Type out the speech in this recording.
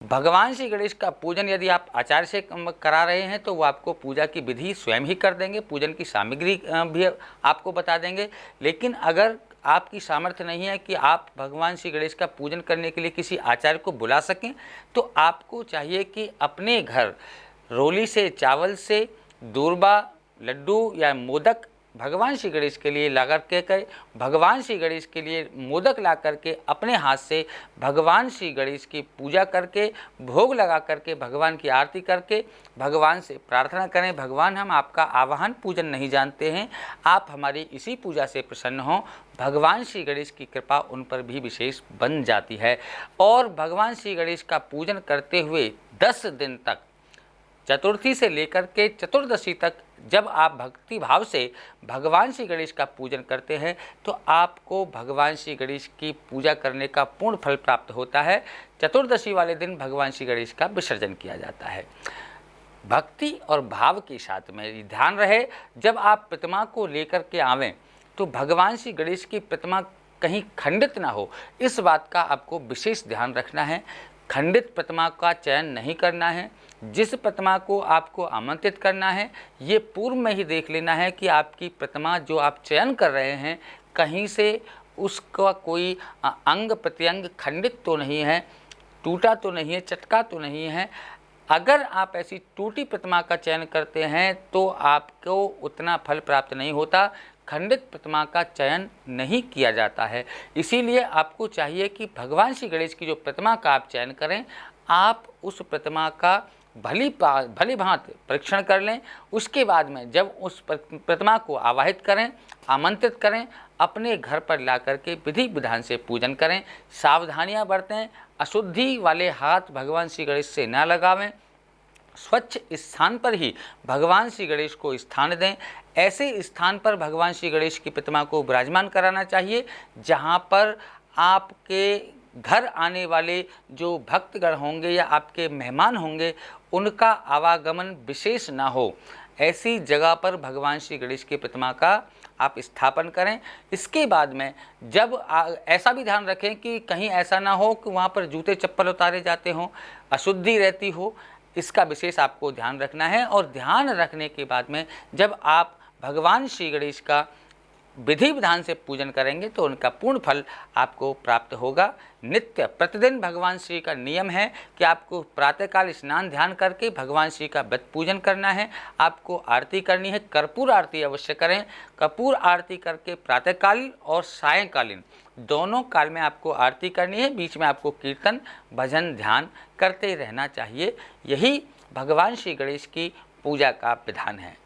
भगवान श्री गणेश का पूजन यदि आप आचार्य से करा रहे हैं तो वो आपको पूजा की विधि स्वयं ही कर देंगे, पूजन की सामग्री भी आपको बता देंगे। लेकिन अगर आपकी सामर्थ्य नहीं है कि आप भगवान श्री गणेश का पूजन करने के लिए किसी आचार्य को बुला सकें, तो आपको चाहिए कि अपने घर रोली से, चावल से दूर्बा, लड्डू या मोदक भगवान श्री गणेश के लिए ला करके भगवान श्री गणेश के लिए मोदक ला करके अपने हाथ से भगवान श्री गणेश की पूजा करके, भोग लगा करके, भगवान की आरती करके भगवान से प्रार्थना करें, भगवान हम आपका आवाहन पूजन नहीं जानते हैं, आप हमारी इसी पूजा से प्रसन्न हों। भगवान श्री गणेश की कृपा उन पर भी विशेष बन जाती है। और भगवान श्री गणेश का पूजन करते हुए 10 दिन तक, चतुर्थी से लेकर के चतुर्दशी तक, जब आप भक्ति भाव से भगवान श्री गणेश का पूजन करते हैं तो आपको भगवान श्री गणेश की पूजा करने का पूर्ण फल प्राप्त होता है। चतुर्दशी वाले दिन भगवान श्री गणेश का विसर्जन किया जाता है। भक्ति और भाव के साथ में ध्यान रहे, जब आप प्रतिमा को लेकर के आवें तो भगवान श्री गणेश की प्रतिमा कहीं खंडित ना हो, इस बात का आपको विशेष ध्यान रखना है। खंडित प्रतिमा का चयन नहीं करना है। जिस प्रतिमा को आपको आमंत्रित करना है, ये पूर्व में ही देख लेना है कि आपकी प्रतिमा जो आप चयन कर रहे हैं कहीं से उसका कोई अंग प्रत्यंग खंडित तो नहीं है, टूटा तो नहीं है, चटका तो नहीं है। अगर आप ऐसी टूटी प्रतिमा का चयन करते हैं तो आपको उतना फल प्राप्त नहीं होता। खंडित प्रतिमा का चयन नहीं किया जाता है। इसीलिए आपको चाहिए कि भगवान श्री गणेश की जो प्रतिमा का आप चयन करें, आप उस प्रतिमा का भली भांति परीक्षण कर लें। उसके बाद में जब उस प्रतिमा को आवाहित करें, आमंत्रित करें, अपने घर पर ला करके विधि विधान से पूजन करें। सावधानियां बरतें, अशुद्धि वाले हाथ भगवान श्री गणेश से न लगावें। स्वच्छ स्थान पर ही भगवान श्री गणेश को स्थान दें। ऐसे स्थान पर भगवान श्री गणेश की प्रतिमा को विराजमान कराना चाहिए जहाँ पर आपके घर आने वाले जो भक्तगण होंगे या आपके मेहमान होंगे उनका आवागमन विशेष ना हो। ऐसी जगह पर भगवान श्री गणेश की प्रतिमा का आप स्थापन करें। इसके बाद में जब ऐसा भी ध्यान रखें कि कहीं ऐसा ना हो कि वहाँ पर जूते चप्पल उतारे जाते हों, अशुद्धि रहती हो, इसका विशेष आपको ध्यान रखना है। और ध्यान रखने के बाद में जब आप भगवान श्री गणेश का विधि विधान से पूजन करेंगे तो उनका पूर्ण फल आपको प्राप्त होगा। नित्य प्रतिदिन भगवान श्री का नियम है कि आपको प्रातःकाल स्नान ध्यान करके भगवान श्री का व्रत पूजन करना है, आपको आरती करनी है। कर्पूर आरती अवश्य करें। कर्पूर आरती करके प्रातःकालीन और सायंकालीन दोनों काल में आपको आरती करनी है। बीच में आपको कीर्तन, भजन, ध्यान करते रहना चाहिए। यही भगवान श्री गणेश की पूजा का विधान है।